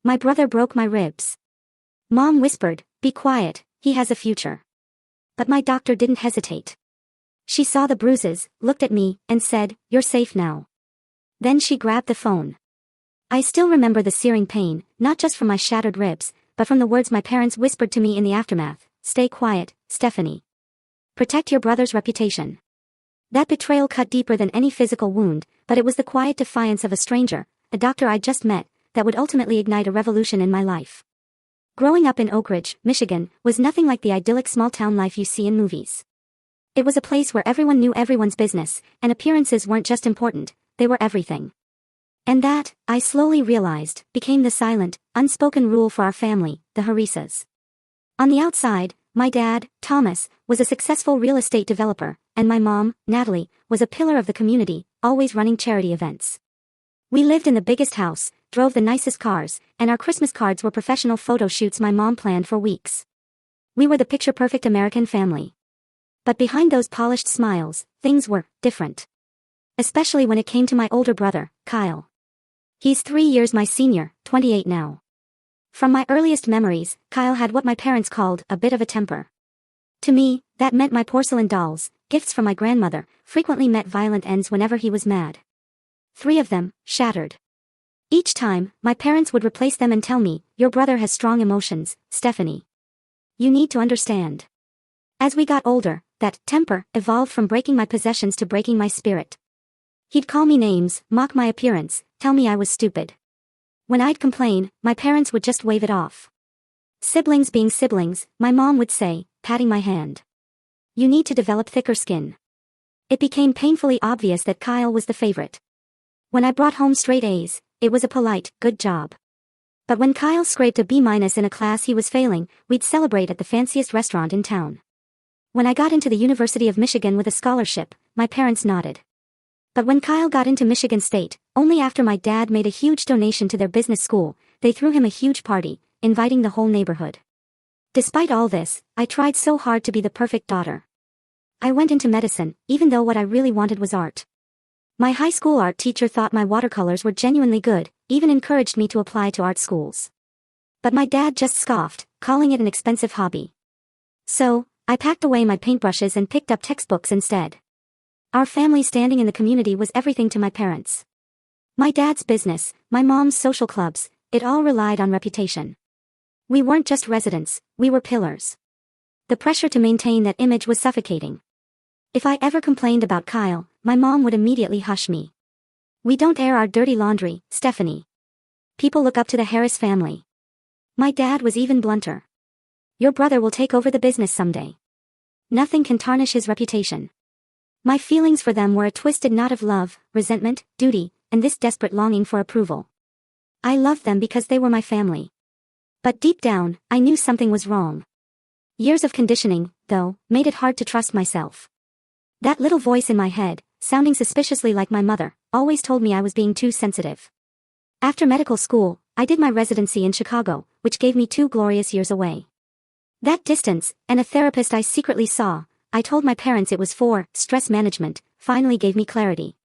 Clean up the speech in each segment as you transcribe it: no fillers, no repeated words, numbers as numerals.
My brother broke my ribs. Mom whispered, "Be quiet, he has a future." But my doctor didn't hesitate. She saw the bruises, looked at me, and said, "You're safe now." Then she grabbed the phone. I still remember the searing pain, not just from my shattered ribs, but from the words my parents whispered to me in the aftermath. "Stay quiet, Stephanie. Protect your brother's reputation." That betrayal cut deeper than any physical wound, but it was the quiet defiance of a stranger, a doctor I'd just met, that would ultimately ignite a revolution in my life. Growing up in Oak Ridge, Michigan, was nothing like the idyllic small-town life you see in movies. It was a place where everyone knew everyone's business, and appearances weren't just important, they were everything. And that, I slowly realized, became the silent, unspoken rule for our family, the Harisas. On the outside, my dad, Thomas, was a successful real estate developer, and my mom, Natalie, was a pillar of the community, always running charity events. We lived in the biggest house, drove the nicest cars, and our Christmas cards were professional photo shoots my mom planned for weeks. We were the picture-perfect American family. But behind those polished smiles, things were different. Especially when it came to my older brother, Kyle. He's 3 years my senior, 28 now. From my earliest memories, Kyle had what my parents called a bit of a temper. To me, that meant my porcelain dolls, gifts from my grandmother, frequently met violent ends whenever he was mad. 3 of them, shattered. Each time, my parents would replace them and tell me, "Your brother has strong emotions, Stephanie. You need to understand." As we got older, that temper evolved from breaking my possessions to breaking my spirit. He'd call me names, mock my appearance, tell me I was stupid. When I'd complain, my parents would just wave it off. Siblings being siblings, my mom would say, patting my hand, "You need to develop thicker skin." It became painfully obvious that Kyle was the favorite. When I brought home straight A's, it was a polite, "Good job." But when Kyle scraped a B- in a class he was failing, we'd celebrate at the fanciest restaurant in town. When I got into the University of Michigan with a scholarship, my parents nodded. But when Kyle got into Michigan State, only after my dad made a huge donation to their business school, they threw him a huge party, inviting the whole neighborhood. Despite all this, I tried so hard to be the perfect daughter. I went into medicine, even though what I really wanted was art. My high school art teacher thought my watercolors were genuinely good, even encouraged me to apply to art schools. But my dad just scoffed, calling it an expensive hobby. So, I packed away my paintbrushes and picked up textbooks instead. Our family standing in the community was everything to my parents. My dad's business, my mom's social clubs, it all relied on reputation. We weren't just residents, we were pillars. The pressure to maintain that image was suffocating. If I ever complained about Kyle, my mom would immediately hush me. "We don't air our dirty laundry, Stephanie. People look up to the Harris family." My dad was even blunter. "Your brother will take over the business someday. Nothing can tarnish his reputation." My feelings for them were a twisted knot of love, resentment, duty, and this desperate longing for approval. I loved them because they were my family. But deep down, I knew something was wrong. Years of conditioning, though, made it hard to trust myself. That little voice in my head, sounding suspiciously like my mother, always told me I was being too sensitive. After medical school, I did my residency in Chicago, which gave me 2 glorious years away. That distance, and a therapist I secretly saw, I told my parents it was for stress management, finally gave me clarity.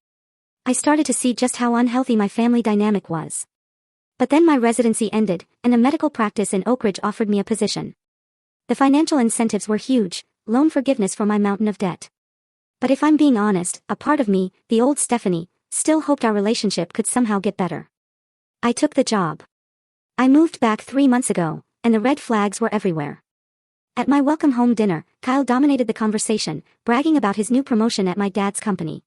I started to see just how unhealthy my family dynamic was. But then my residency ended, and a medical practice in Oak Ridge offered me a position. The financial incentives were huge, loan forgiveness for my mountain of debt. But if I'm being honest, a part of me, the old Stephanie, still hoped our relationship could somehow get better. I took the job. I moved back 3 months ago, and the red flags were everywhere. At my welcome home dinner, Kyle dominated the conversation, bragging about his new promotion at my dad's company.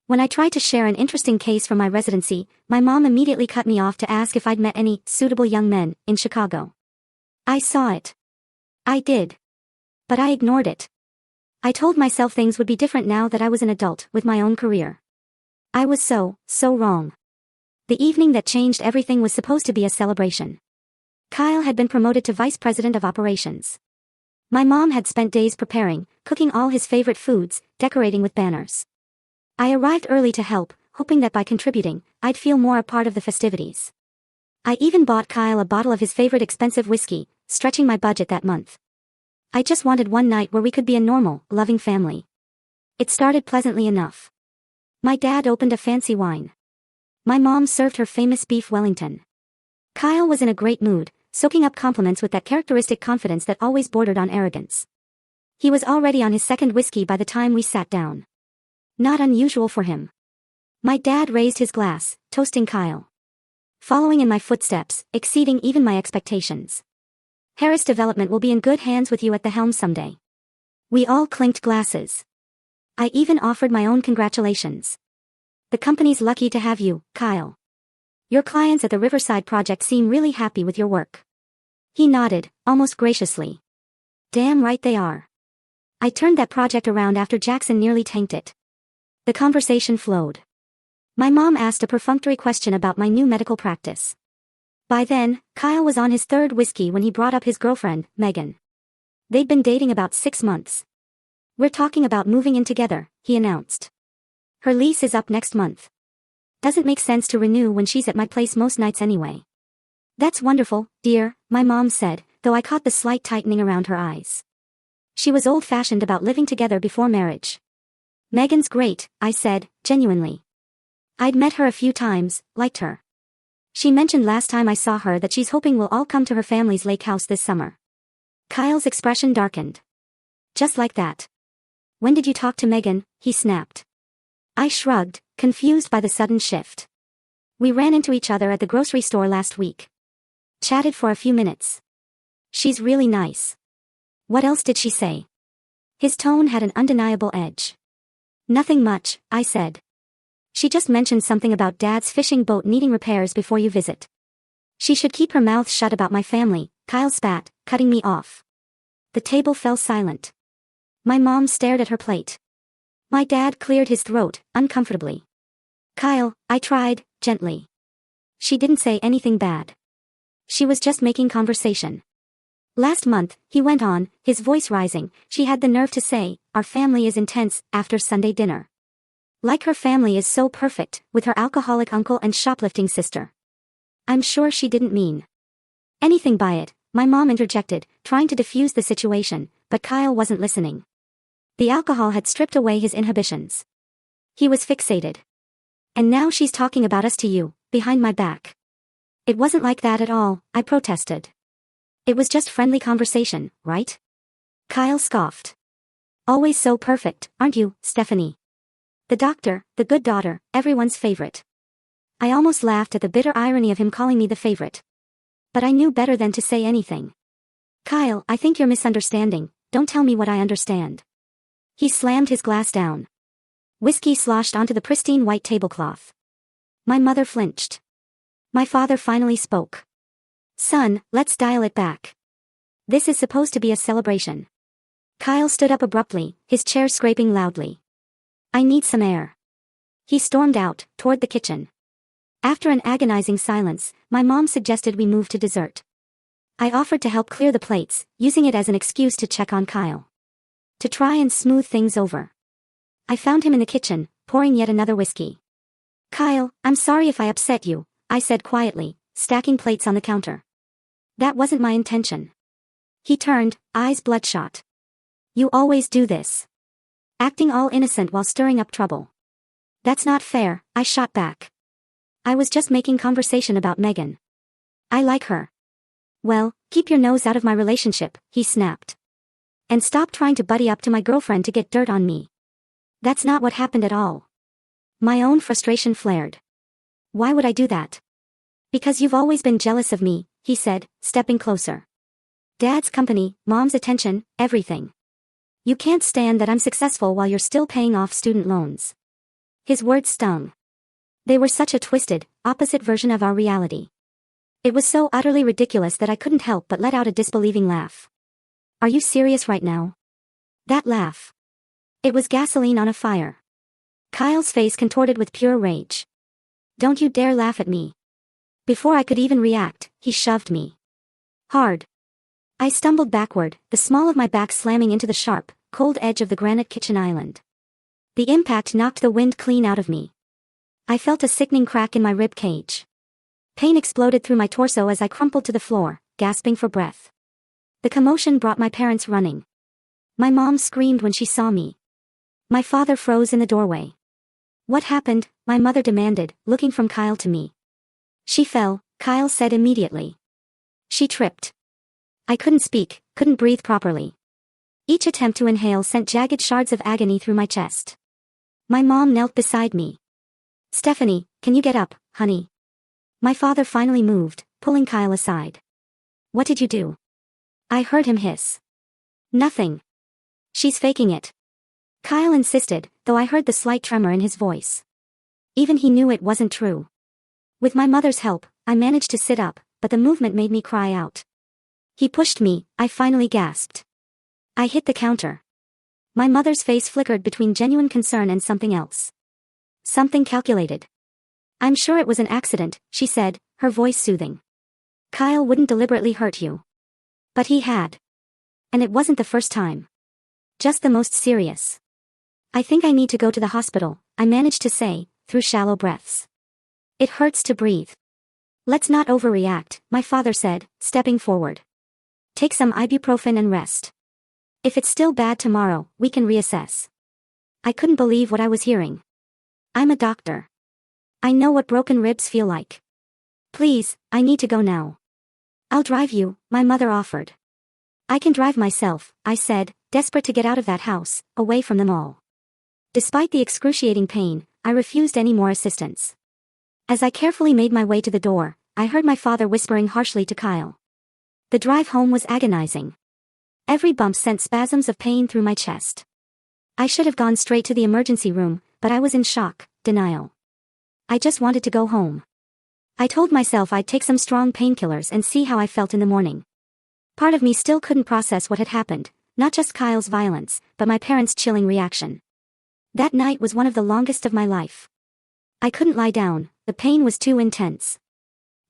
When I tried to share an interesting case from my residency, my mom immediately cut me off to ask if I'd met any suitable young men in Chicago. I saw it. I did. But I ignored it. I told myself things would be different now that I was an adult with my own career. I was so wrong. The evening that changed everything was supposed to be a celebration. Kyle had been promoted to vice president of operations. My mom had spent days preparing, cooking all his favorite foods, decorating with banners. I arrived early to help, hoping that by contributing, I'd feel more a part of the festivities. I even bought Kyle a bottle of his favorite expensive whiskey, stretching my budget that month. I just wanted one night where we could be a normal, loving family. It started pleasantly enough. My dad opened a fancy wine. My mom served her famous beef Wellington. Kyle was in a great mood, soaking up compliments with that characteristic confidence that always bordered on arrogance. He was already on his second whiskey by the time we sat down. Not unusual for him. My dad raised his glass, toasting Kyle. Following in my footsteps, exceeding even my expectations. Harris Development will be in good hands with you at the helm someday. We all clinked glasses. I even offered my own congratulations. The company's lucky to have you, Kyle. Your clients at the Riverside project seem really happy with your work. He nodded, almost graciously. Damn right they are. I turned that project around after Jackson nearly tanked it. The conversation flowed. My mom asked a perfunctory question about my new medical practice. By then, Kyle was on his third whiskey when he brought up his girlfriend, Megan. They'd been dating about 6 months. We're talking about moving in together, he announced. Her lease is up next month. Doesn't make sense to renew when she's at my place most nights anyway. That's wonderful, dear, my mom said, though I caught the slight tightening around her eyes. She was old-fashioned about living together before marriage. Megan's great, I said, genuinely. I'd met her a few times, liked her. She mentioned last time I saw her that she's hoping we'll all come to her family's lake house this summer. Kyle's expression darkened. Just like that. When did you talk to Megan? He snapped. I shrugged, confused by the sudden shift. We ran into each other at the grocery store last week. Chatted for a few minutes. She's really nice. What else did she say? His tone had an undeniable edge. Nothing much, I said. She just mentioned something about Dad's fishing boat needing repairs before you visit. She should keep her mouth shut about my family, Kyle spat, cutting me off. The table fell silent. My mom stared at her plate. My dad cleared his throat, uncomfortably. Kyle, I tried, gently. She didn't say anything bad. She was just making conversation. Last month, he went on, his voice rising, she had the nerve to say, our family is intense, after Sunday dinner. Like her family is so perfect, with her alcoholic uncle and shoplifting sister. I'm sure she didn't mean anything by it, my mom interjected, trying to defuse the situation, but Kyle wasn't listening. The alcohol had stripped away his inhibitions. He was fixated. And now she's talking about us to you, behind my back. It wasn't like that at all, I protested. It was just friendly conversation, right? Kyle scoffed. Always so perfect, aren't you, Stephanie? The doctor, the good daughter, everyone's favorite. I almost laughed at the bitter irony of him calling me the favorite. But I knew better than to say anything. Kyle, I think you're misunderstanding, don't tell me what I understand. He slammed his glass down. Whiskey sloshed onto the pristine white tablecloth. My mother flinched. My father finally spoke. Son, let's dial it back. This is supposed to be a celebration. Kyle stood up abruptly, his chair scraping loudly. I need some air. He stormed out, toward the kitchen. After an agonizing silence, my mom suggested we move to dessert. I offered to help clear the plates, using it as an excuse to check on Kyle. To try and smooth things over. I found him in the kitchen, pouring yet another whiskey. Kyle, I'm sorry if I upset you, I said quietly, stacking plates on the counter. That wasn't my intention. He turned, eyes bloodshot. You always do this. Acting all innocent while stirring up trouble. That's not fair, I shot back. I was just making conversation about Megan. I like her. Well, keep your nose out of my relationship, he snapped. And stop trying to buddy up to my girlfriend to get dirt on me. That's not what happened at all. My own frustration flared. Why would I do that? Because you've always been jealous of me, he said, stepping closer. Dad's company, Mom's attention, everything. You can't stand that I'm successful while you're still paying off student loans. His words stung. They were such a twisted, opposite version of our reality. It was so utterly ridiculous that I couldn't help but let out a disbelieving laugh. Are you serious right now? That laugh. It was gasoline on a fire. Kyle's face contorted with pure rage. Don't you dare laugh at me. Before I could even react, he shoved me. Hard. I stumbled backward, the small of my back slamming into the sharp, cold edge of the granite kitchen island. The impact knocked the wind clean out of me. I felt a sickening crack in my rib cage. Pain exploded through my torso as I crumpled to the floor, gasping for breath. The commotion brought my parents running. My mom screamed when she saw me. My father froze in the doorway. What happened? My mother demanded, looking from Kyle to me. She fell, Kyle said immediately. She tripped. I couldn't speak, couldn't breathe properly. Each attempt to inhale sent jagged shards of agony through my chest. My mom knelt beside me. Stephanie, can you get up, honey? My father finally moved, pulling Kyle aside. What did you do? I heard him hiss. Nothing. She's faking it. Kyle insisted, though I heard the slight tremor in his voice. Even he knew it wasn't true. With my mother's help, I managed to sit up, but the movement made me cry out. He pushed me, I finally gasped. I hit the counter. My mother's face flickered between genuine concern and something else. Something calculated. I'm sure it was an accident, she said, her voice soothing. Kyle wouldn't deliberately hurt you. But he had. And it wasn't the first time. Just the most serious. I think I need to go to the hospital, I managed to say, through shallow breaths. It hurts to breathe. Let's not overreact, my father said, stepping forward. Take some ibuprofen and rest. If it's still bad tomorrow, we can reassess. I couldn't believe what I was hearing. I'm a doctor. I know what broken ribs feel like. Please, I need to go now. I'll drive you, my mother offered. I can drive myself, I said, desperate to get out of that house, away from them all. Despite the excruciating pain, I refused any more assistance. As I carefully made my way to the door, I heard my father whispering harshly to Kyle. The drive home was agonizing. Every bump sent spasms of pain through my chest. I should have gone straight to the emergency room, but I was in shock, denial. I just wanted to go home. I told myself I'd take some strong painkillers and see how I felt in the morning. Part of me still couldn't process what had happened, not just Kyle's violence, but my parents' chilling reaction. That night was one of the longest of my life. I couldn't lie down, the pain was too intense.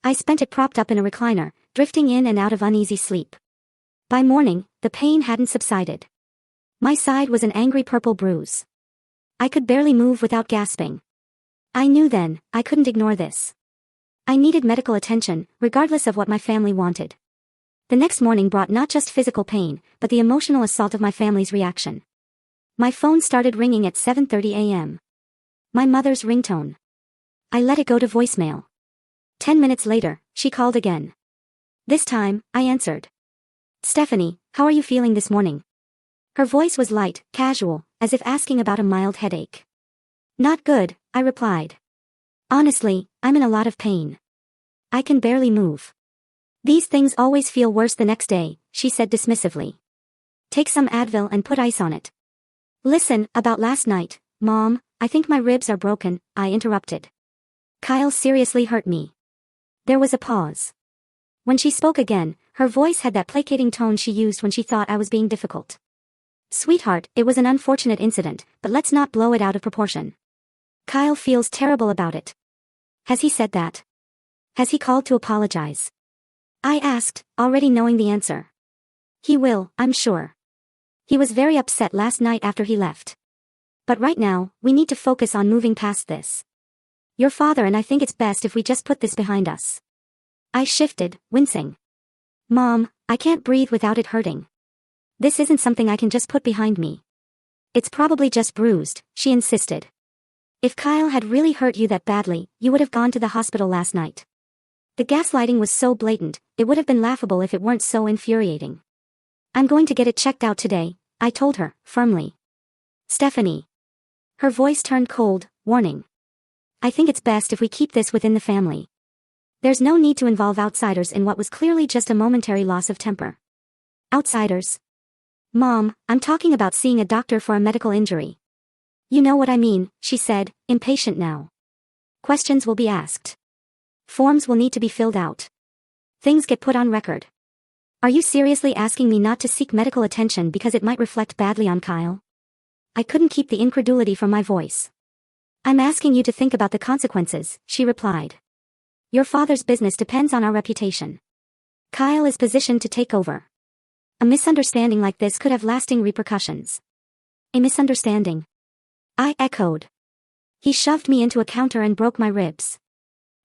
I spent it propped up in a recliner, drifting in and out of uneasy sleep. By morning, the pain hadn't subsided. My side was an angry purple bruise. I could barely move without gasping. I knew then, I couldn't ignore this. I needed medical attention, regardless of what my family wanted. The next morning brought not just physical pain, but the emotional assault of my family's reaction. My phone started ringing at 7:30 a.m. My mother's ringtone. I let it go to voicemail. 10 minutes later, she called again. This time, I answered. Stephanie, how are you feeling this morning? Her voice was light, casual, as if asking about a mild headache. Not good, I replied. Honestly, I'm in a lot of pain. I can barely move. These things always feel worse the next day, she said dismissively. Take some Advil and put ice on it. Listen, about last night, Mom, I think my ribs are broken, I interrupted. Kyle seriously hurt me. There was a pause. When she spoke again, her voice had that placating tone she used when she thought I was being difficult. Sweetheart, it was an unfortunate incident, but let's not blow it out of proportion. Kyle feels terrible about it. Has he said that? Has he called to apologize? I asked, already knowing the answer. He will, I'm sure. He was very upset last night after he left. But right now, we need to focus on moving past this. Your father and I think it's best if we just put this behind us. I shifted, wincing. Mom, I can't breathe without it hurting. This isn't something I can just put behind me. It's probably just bruised, she insisted. If Kyle had really hurt you that badly, you would have gone to the hospital last night. The gaslighting was so blatant, it would have been laughable if it weren't so infuriating. I'm going to get it checked out today, I told her, firmly. Stephanie. Her voice turned cold, warning. I think it's best if we keep this within the family. There's no need to involve outsiders in what was clearly just a momentary loss of temper. Outsiders? Mom, I'm talking about seeing a doctor for a medical injury. You know what I mean, she said, impatient now. Questions will be asked. Forms will need to be filled out. Things get put on record. Are you seriously asking me not to seek medical attention because it might reflect badly on Kyle? I couldn't keep the incredulity from my voice. I'm asking you to think about the consequences, she replied. Your father's business depends on our reputation. Kyle is positioned to take over. A misunderstanding like this could have lasting repercussions. A misunderstanding? I echoed. He shoved me into a counter and broke my ribs.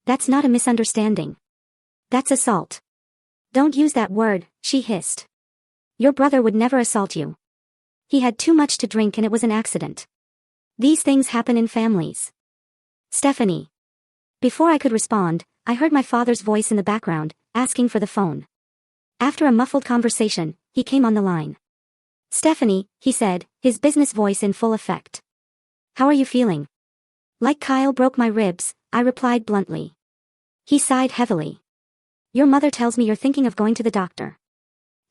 That's not a misunderstanding. That's assault. Don't use that word, she hissed. Your brother would never assault you. He had too much to drink and it was an accident. These things happen in families. Stephanie. Before I could respond, I heard my father's voice in the background, asking for the phone. After a muffled conversation, he came on the line. "Stephanie," he said, his business voice in full effect. "How are you feeling?" "Like Kyle broke my ribs," I replied bluntly. He sighed heavily. "Your mother tells me you're thinking of going to the doctor.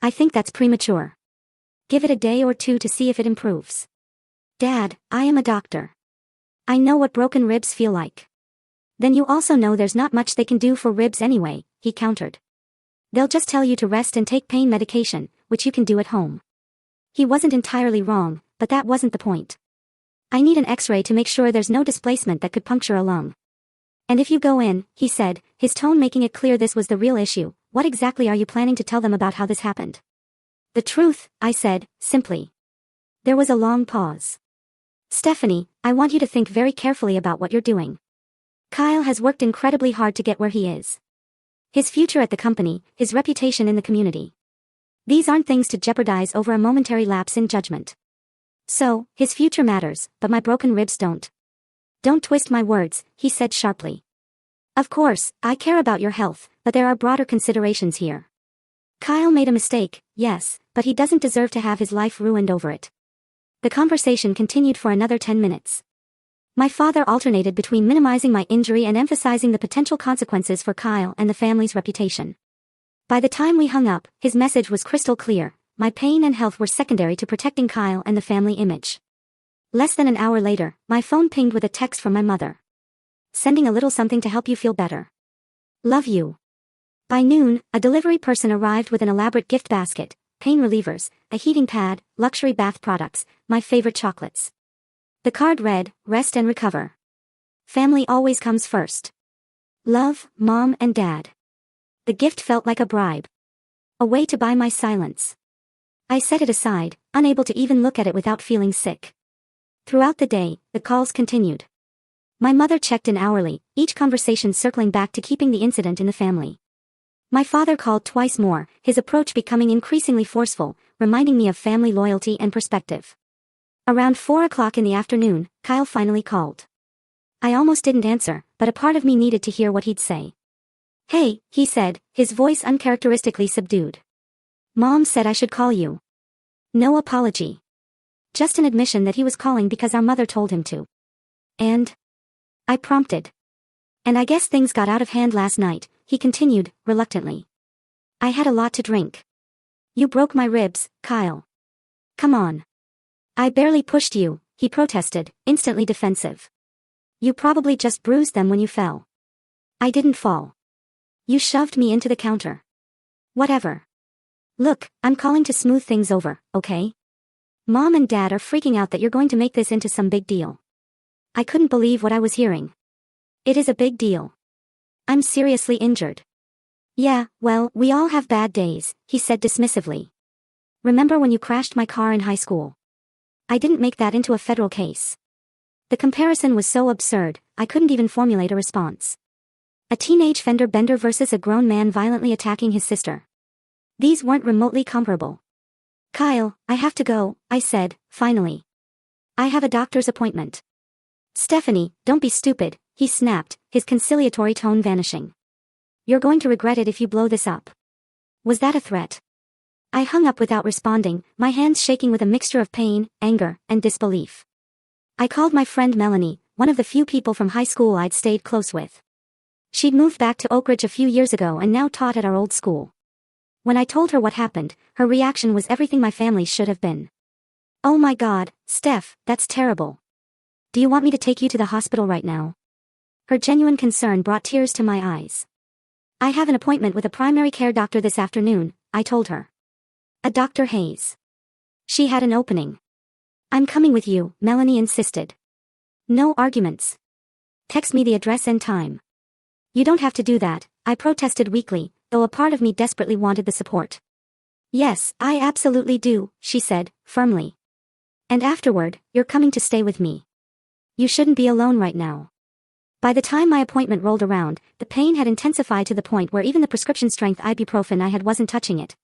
I think that's premature. Give it a day or two to see if it improves." "Dad, I am a doctor. I know what broken ribs feel like." "Then you also know there's not much they can do for ribs anyway," he countered. "They'll just tell you to rest and take pain medication, which you can do at home." He wasn't entirely wrong, but that wasn't the point. "I need an X-ray to make sure there's no displacement that could puncture a lung." "And if you go in," he said, his tone making it clear this was the real issue, "what exactly are you planning to tell them about how this happened?" "The truth," I said, simply. There was a long pause. "Stephanie, I want you to think very carefully about what you're doing. Kyle has worked incredibly hard to get where he is. His future at the company, his reputation in the community. These aren't things to jeopardize over a momentary lapse in judgment. So, his future matters, but my broken ribs don't." "Don't twist my words," he said sharply. "Of course, I care about your health, but there are broader considerations here. Kyle made a mistake, yes, but he doesn't deserve to have his life ruined over it." The conversation continued for another 10 minutes. My father alternated between minimizing my injury and emphasizing the potential consequences for Kyle and the family's reputation. By the time we hung up, his message was crystal clear: my pain and health were secondary to protecting Kyle and the family image. Less than an hour later, my phone pinged with a text from my mother. "Sending a little something to help you feel better. Love you." By noon, a delivery person arrived with an elaborate gift basket, pain relievers, a heating pad, luxury bath products, my favorite chocolates. The card read, "Rest and recover. Family always comes first. Love, Mom and Dad." The gift felt like a bribe. A way to buy my silence. I set it aside, unable to even look at it without feeling sick. Throughout the day, the calls continued. My mother checked in hourly, each conversation circling back to keeping the incident in the family. My father called twice more, his approach becoming increasingly forceful, reminding me of family loyalty and perspective. Around 4 o'clock in the afternoon, Kyle finally called. I almost didn't answer, but a part of me needed to hear what he'd say. "Hey," he said, his voice uncharacteristically subdued. "Mom said I should call you." No apology. Just an admission that he was calling because our mother told him to. "And?" I prompted. "And I guess things got out of hand last night," he continued, reluctantly. "I had a lot to drink. You broke my ribs, Kyle. Come on. I barely pushed you," he protested, instantly defensive. "You probably just bruised them when you fell." "I didn't fall. You shoved me into the counter." "Whatever. Look, I'm calling to smooth things over, okay? Mom and Dad are freaking out that you're going to make this into some big deal." I couldn't believe what I was hearing. "It is a big deal. I'm seriously injured." "Yeah, well, we all have bad days," he said dismissively. "Remember when you crashed my car in high school? I didn't make that into a federal case." The comparison was so absurd, I couldn't even formulate a response. A teenage fender bender versus a grown man violently attacking his sister. These weren't remotely comparable. "Kyle, I have to go," I said, finally. "I have a doctor's appointment." "Stephanie, don't be stupid," he snapped, his conciliatory tone vanishing. "You're going to regret it if you blow this up." Was that a threat? I hung up without responding, my hands shaking with a mixture of pain, anger, and disbelief. I called my friend Melanie, one of the few people from high school I'd stayed close with. She'd moved back to Oak Ridge a few years ago and now taught at our old school. When I told her what happened, her reaction was everything my family should have been. "Oh my God, Steph, that's terrible. Do you want me to take you to the hospital right now?" Her genuine concern brought tears to my eyes. "I have an appointment with a primary care doctor this afternoon," I told her. "A Dr. Hayes." She had an opening. "I'm coming with you," Melanie insisted. "No arguments. Text me the address and time." "You don't have to do that," I protested weakly, though a part of me desperately wanted the support. "Yes, I absolutely do," she said, firmly. "And afterward, you're coming to stay with me. You shouldn't be alone right now." By the time my appointment rolled around, the pain had intensified to the point where even the prescription-strength ibuprofen I had wasn't touching it.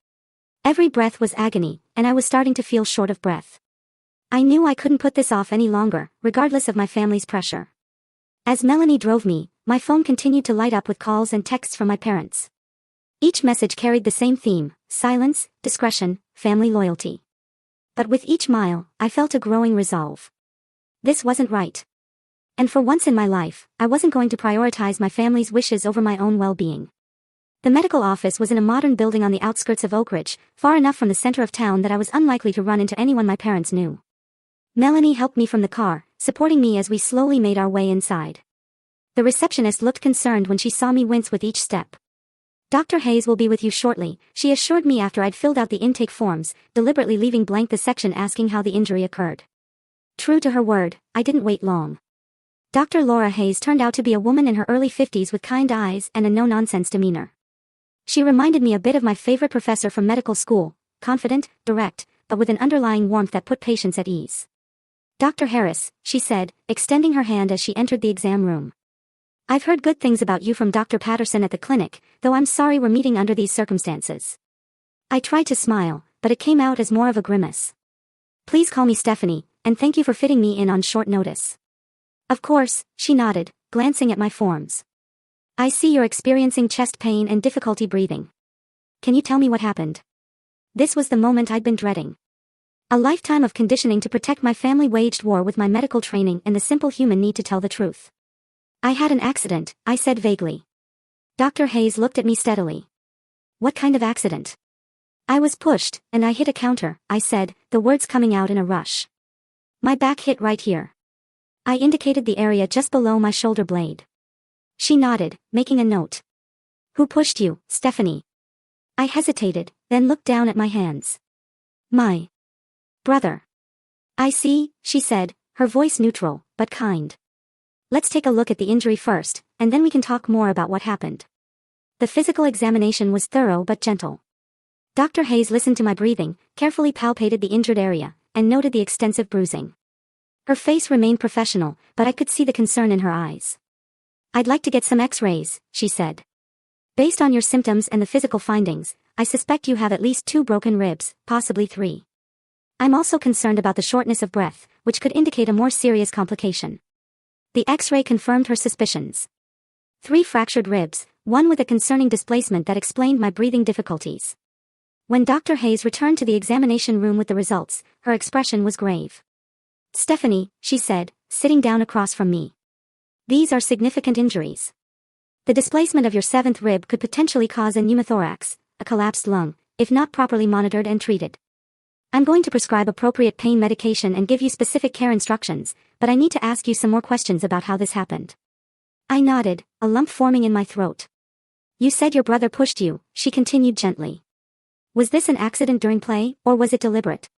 Every breath was agony, and I was starting to feel short of breath. I knew I couldn't put this off any longer, regardless of my family's pressure. As Melanie drove me, my phone continued to light up with calls and texts from my parents. Each message carried the same theme: silence, discretion, family loyalty. But with each mile, I felt a growing resolve. This wasn't right. And for once in my life, I wasn't going to prioritize my family's wishes over my own well-being. The medical office was in a modern building on the outskirts of Oak Ridge, far enough from the center of town that I was unlikely to run into anyone my parents knew. Melanie helped me from the car, supporting me as we slowly made our way inside. The receptionist looked concerned when she saw me wince with each step. "Dr. Hayes will be with you shortly," she assured me after I'd filled out the intake forms, deliberately leaving blank the section asking how the injury occurred. True to her word, I didn't wait long. Dr. Laura Hayes turned out to be a woman in her early 50s with kind eyes and a no-nonsense demeanor. She reminded me a bit of my favorite professor from medical school, confident, direct, but with an underlying warmth that put patients at ease. "Dr. Harris," she said, extending her hand as she entered the exam room. "I've heard good things about you from Dr. Patterson at the clinic, though I'm sorry we're meeting under these circumstances." I tried to smile, but it came out as more of a grimace. "Please call me Stephanie, and thank you for fitting me in on short notice." "Of course," she nodded, glancing at my forms. "I see you're experiencing chest pain and difficulty breathing. Can you tell me what happened?" This was the moment I'd been dreading. A lifetime of conditioning to protect my family waged war with my medical training and the simple human need to tell the truth. "I had an accident," I said vaguely. Dr. Hayes looked at me steadily. "What kind of accident?" "I was pushed, and I hit a counter," I said, the words coming out in a rush. "My back hit right here." I indicated the area just below my shoulder blade. She nodded, making a note. "Who pushed you, Stephanie?" I hesitated, then looked down at my hands. "My brother." "I see," she said, her voice neutral, but kind. "Let's take a look at the injury first, and then we can talk more about what happened." The physical examination was thorough but gentle. Dr. Hayes listened to my breathing, carefully palpated the injured area, and noted the extensive bruising. Her face remained professional, but I could see the concern in her eyes. "I'd like to get some x-rays," she said. "Based on your symptoms and the physical findings, I suspect you have at least 2 broken ribs, possibly 3. I'm also concerned about the shortness of breath, which could indicate a more serious complication." The x-ray confirmed her suspicions. 3 fractured ribs, one with a concerning displacement that explained my breathing difficulties. When Dr. Hayes returned to the examination room with the results, her expression was grave. "Stephanie," she said, sitting down across from me. "These are significant injuries. The displacement of your 7th rib could potentially cause a pneumothorax, a collapsed lung, if not properly monitored and treated. I'm going to prescribe appropriate pain medication and give you specific care instructions, but I need to ask you some more questions about how this happened." I nodded, a lump forming in my throat. "You said your brother pushed you," she continued gently. "Was this an accident during play, or was it deliberate?"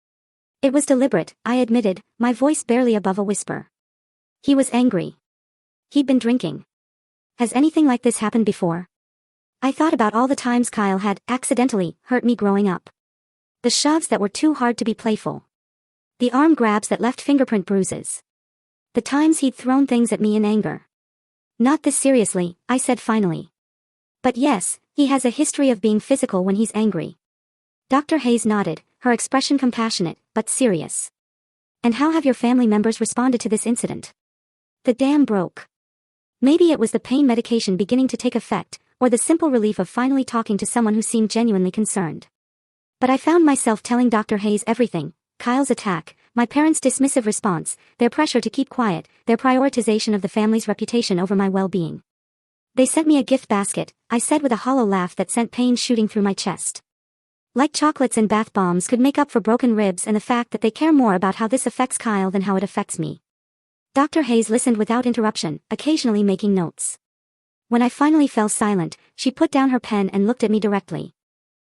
"It was deliberate," I admitted, my voice barely above a whisper. "He was angry. He'd been drinking. Has anything like this happened before?" I thought about all the times Kyle had, accidentally, hurt me growing up. The shoves that were too hard to be playful. The arm grabs that left fingerprint bruises. The times he'd thrown things at me in anger. "Not this seriously," I said finally. "But yes, he has a history of being physical when he's angry." Dr. Hayes nodded, her expression compassionate, but serious. "And how have your family members responded to this incident?" The dam broke. Maybe it was the pain medication beginning to take effect, or the simple relief of finally talking to someone who seemed genuinely concerned. But I found myself telling Dr. Hayes everything: Kyle's attack, my parents' dismissive response, their pressure to keep quiet, their prioritization of the family's reputation over my well-being. "They sent me a gift basket," I said with a hollow laugh that sent pain shooting through my chest. Like chocolates and bath bombs could make up for broken ribs and the fact that they care more about how this affects Kyle than how it affects me. Dr. Hayes listened without interruption, occasionally making notes. When I finally fell silent, she put down her pen and looked at me directly.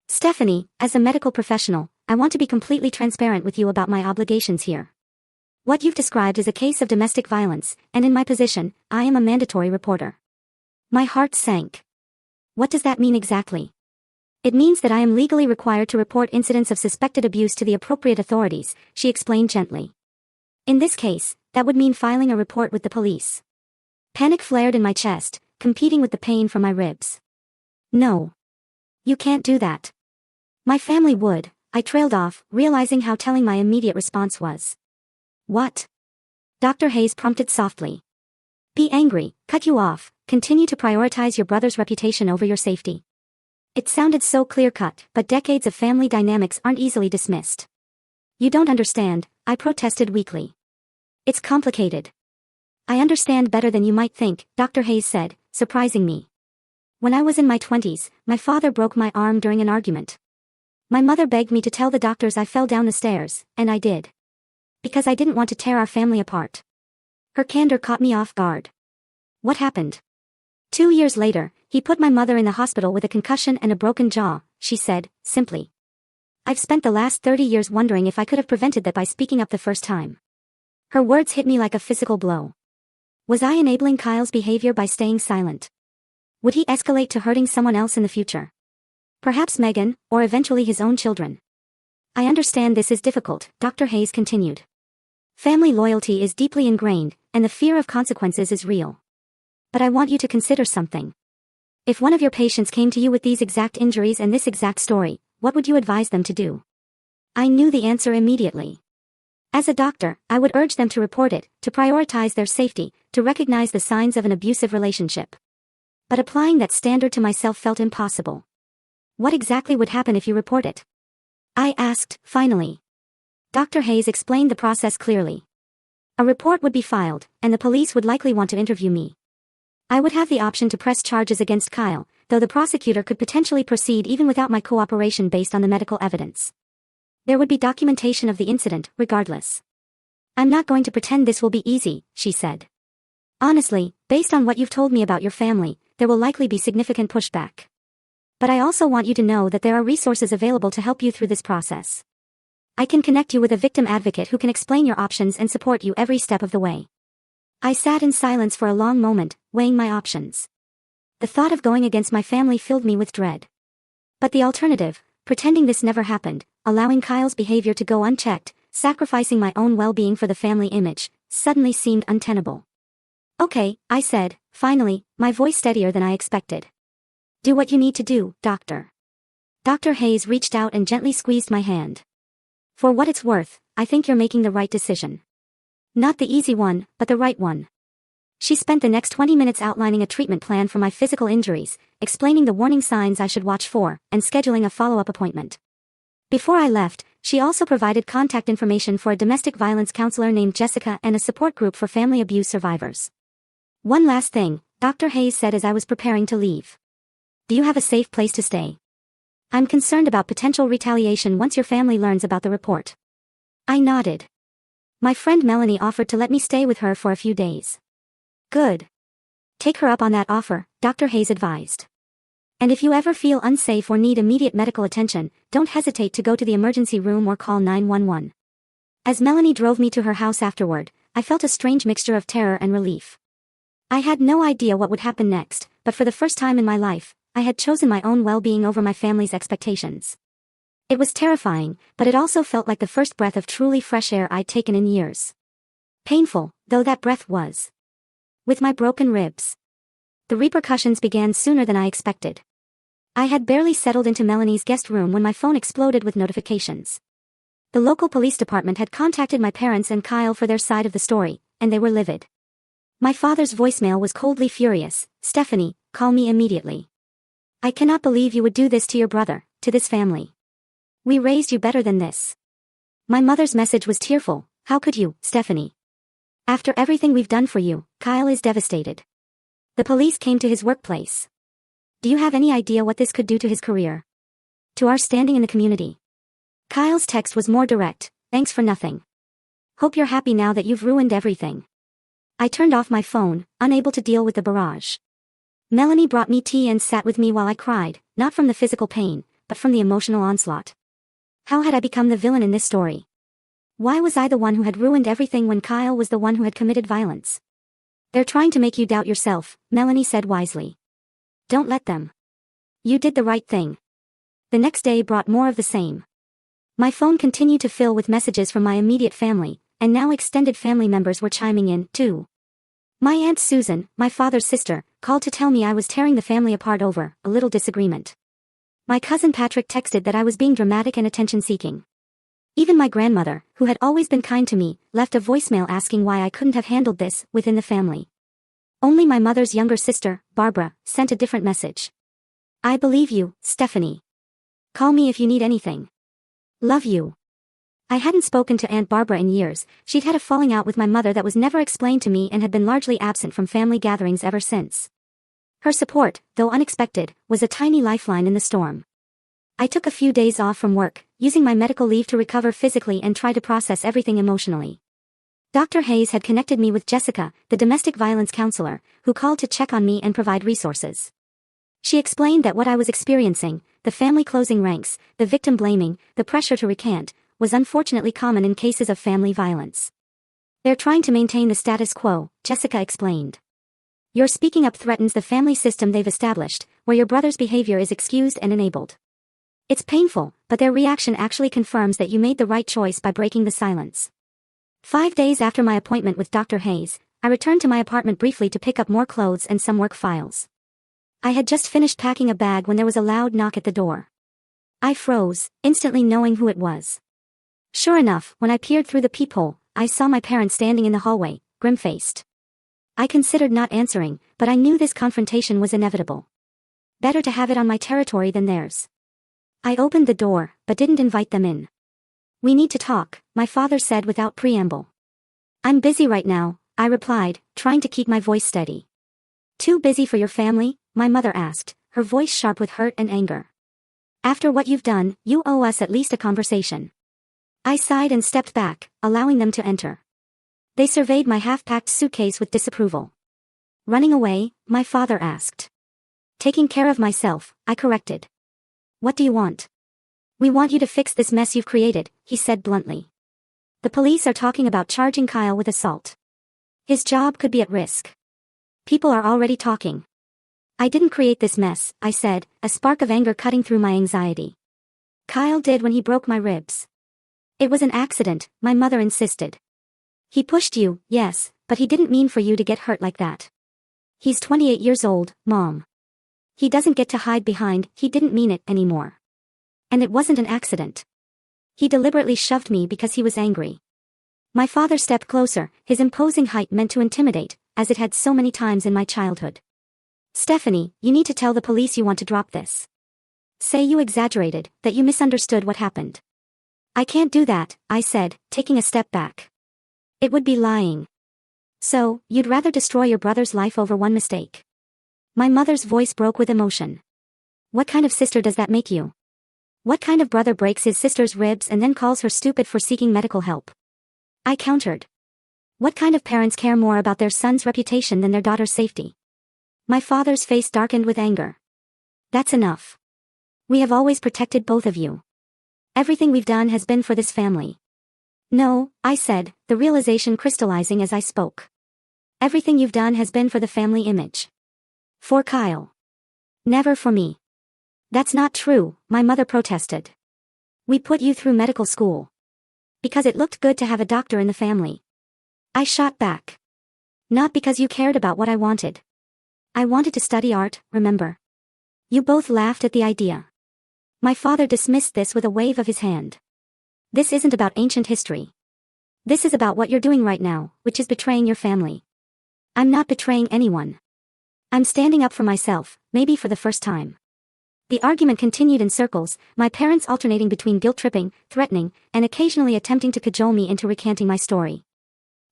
"Stephanie, as a medical professional, I want to be completely transparent with you about my obligations here. What you've described is a case of domestic violence, and in my position, I am a mandatory reporter." My heart sank. "What does that mean exactly?" "It means that I am legally required to report incidents of suspected abuse to the appropriate authorities," she explained gently. "In this case, that would mean filing a report with the police." Panic flared in my chest, competing with the pain from my ribs. "No. You can't do that." "My family would," I trailed off, realizing how telling my immediate response was. "What?" Dr. Hayes prompted softly. Be angry, cut you off, continue to prioritize your brother's reputation over your safety. It sounded so clear-cut, but decades of family dynamics aren't easily dismissed. You don't understand, I protested weakly. It's complicated. I understand better than you might think, Dr. Hayes said, surprising me. When I was in my 20s, my father broke my arm during an argument. My mother begged me to tell the doctors I fell down the stairs, and I did. Because I didn't want to tear our family apart. Her candor caught me off guard. What happened? 2 years later, he put my mother in the hospital with a concussion and a broken jaw, she said, simply. I've spent the last 30 years wondering if I could have prevented that by speaking up the first time. Her words hit me like a physical blow. Was I enabling Kyle's behavior by staying silent? Would he escalate to hurting someone else in the future? Perhaps Megan, or eventually his own children. I understand this is difficult, Dr. Hayes continued. Family loyalty is deeply ingrained, and the fear of consequences is real. But I want you to consider something. If one of your patients came to you with these exact injuries and this exact story, what would you advise them to do? I knew the answer immediately. As a doctor, I would urge them to report it, to prioritize their safety, to recognize the signs of an abusive relationship. But applying that standard to myself felt impossible. What exactly would happen if you report it? I asked, finally. Dr. Hayes explained the process clearly. A report would be filed, and the police would likely want to interview me. I would have the option to press charges against Kyle, though the prosecutor could potentially proceed even without my cooperation based on the medical evidence. There would be documentation of the incident, regardless. I'm not going to pretend this will be easy, she said. Honestly, based on what you've told me about your family, there will likely be significant pushback. But I also want you to know that there are resources available to help you through this process. I can connect you with a victim advocate who can explain your options and support you every step of the way. I sat in silence for a long moment, weighing my options. The thought of going against my family filled me with dread. But the alternative, pretending this never happened, allowing Kyle's behavior to go unchecked, sacrificing my own well-being for the family image, suddenly seemed untenable. Okay, I said, finally, my voice steadier than I expected. Do what you need to do, doctor. Dr. Hayes reached out and gently squeezed my hand. For what it's worth, I think you're making the right decision. Not the easy one, but the right one. She spent the next 20 minutes outlining a treatment plan for my physical injuries, explaining the warning signs I should watch for, and scheduling a follow-up appointment. Before I left, she also provided contact information for a domestic violence counselor named Jessica and a support group for family abuse survivors. One last thing, Dr. Hayes said as I was preparing to leave. Do you have a safe place to stay? I'm concerned about potential retaliation once your family learns about the report. I nodded. My friend Melanie offered to let me stay with her for a few days. Good. Take her up on that offer, Dr. Hayes advised. And if you ever feel unsafe or need immediate medical attention, don't hesitate to go to the emergency room or call 911. As Melanie drove me to her house afterward, I felt a strange mixture of terror and relief. I had no idea what would happen next, but for the first time in my life, I had chosen my own well-being over my family's expectations. It was terrifying, but it also felt like the first breath of truly fresh air I'd taken in years. Painful, though that breath was. With my broken ribs. The repercussions began sooner than I expected. I had barely settled into Melanie's guest room when my phone exploded with notifications. The local police department had contacted my parents and Kyle for their side of the story, and they were livid. My father's voicemail was coldly furious. Stephanie, call me immediately. I cannot believe you would do this to your brother, to this family. We raised you better than this. My mother's message was tearful. How could you, Stephanie? After everything we've done for you, Kyle is devastated. The police came to his workplace. Do you have any idea what this could do to his career? To our standing in the community? Kyle's text was more direct. Thanks for nothing. Hope you're happy now that you've ruined everything. I turned off my phone, unable to deal with the barrage. Melanie brought me tea and sat with me while I cried, not from the physical pain, but from the emotional onslaught. How had I become the villain in this story? Why was I the one who had ruined everything when Kyle was the one who had committed violence? They're trying to make you doubt yourself, Melanie said wisely. Don't let them. You did the right thing. The next day brought more of the same. My phone continued to fill with messages from my immediate family, and now extended family members were chiming in, too. My Aunt Susan, my father's sister, called to tell me I was tearing the family apart over a little disagreement. My cousin Patrick texted that I was being dramatic and attention-seeking. Even my grandmother, who had always been kind to me, left a voicemail asking why I couldn't have handled this within the family. Only my mother's younger sister, Barbara, sent a different message. I believe you, Stephanie. Call me if you need anything. Love you. I hadn't spoken to Aunt Barbara in years. She'd had a falling out with my mother that was never explained to me and had been largely absent from family gatherings ever since. Her support, though unexpected, was a tiny lifeline in the storm. I took a few days off from work, using my medical leave to recover physically and try to process everything emotionally. Dr. Hayes had connected me with Jessica, the domestic violence counselor, who called to check on me and provide resources. She explained that what I was experiencing, the family closing ranks, the victim blaming, the pressure to recant, was unfortunately common in cases of family violence. They're trying to maintain the status quo, Jessica explained. Your speaking up threatens the family system they've established, where your brother's behavior is excused and enabled. It's painful, but their reaction actually confirms that you made the right choice by breaking the silence. 5 days after my appointment with Dr. Hayes, I returned to my apartment briefly to pick up more clothes and some work files. I had just finished packing a bag when there was a loud knock at the door. I froze, instantly knowing who it was. Sure enough, when I peered through the peephole, I saw my parents standing in the hallway, grim-faced. I considered not answering, but I knew this confrontation was inevitable. Better to have it on my territory than theirs. I opened the door, but didn't invite them in. We need to talk, my father said without preamble. I'm busy right now, I replied, trying to keep my voice steady. Too busy for your family? My mother asked, her voice sharp with hurt and anger. After what you've done, you owe us at least a conversation. I sighed and stepped back, allowing them to enter. They surveyed my half-packed suitcase with disapproval. Running away? My father asked. Taking care of myself, I corrected. What do you want? We want you to fix this mess you've created, he said bluntly. The police are talking about charging Kyle with assault. His job could be at risk. People are already talking. I didn't create this mess, I said, a spark of anger cutting through my anxiety. Kyle did when he broke my ribs. It was an accident, my mother insisted. He pushed you, yes, but he didn't mean for you to get hurt like that. He's 28 years old, Mom. He doesn't get to hide behind, he didn't mean it anymore. And it wasn't an accident. He deliberately shoved me because he was angry. My father stepped closer, his imposing height meant to intimidate, as it had so many times in my childhood. Stephanie, you need to tell the police you want to drop this. Say you exaggerated, that you misunderstood what happened. I can't do that, I said, taking a step back. It would be lying. So, you'd rather destroy your brother's life over one mistake? My mother's voice broke with emotion. What kind of sister does that make you? What kind of brother breaks his sister's ribs and then calls her stupid for seeking medical help? I countered. What kind of parents care more about their son's reputation than their daughter's safety? My father's face darkened with anger. That's enough. We have always protected both of you. Everything we've done has been for this family. No, I said, the realization crystallizing as I spoke. Everything you've done has been for the family image. For Kyle. Never for me. That's not true, my mother protested. We put you through medical school. Because it looked good to have a doctor in the family. I shot back. Not because you cared about what I wanted. I wanted to study art, remember? You both laughed at the idea. My father dismissed this with a wave of his hand. This isn't about ancient history. This is about what you're doing right now, which is betraying your family. I'm not betraying anyone. I'm standing up for myself, maybe for the first time. The argument continued in circles, my parents alternating between guilt-tripping, threatening, and occasionally attempting to cajole me into recanting my story.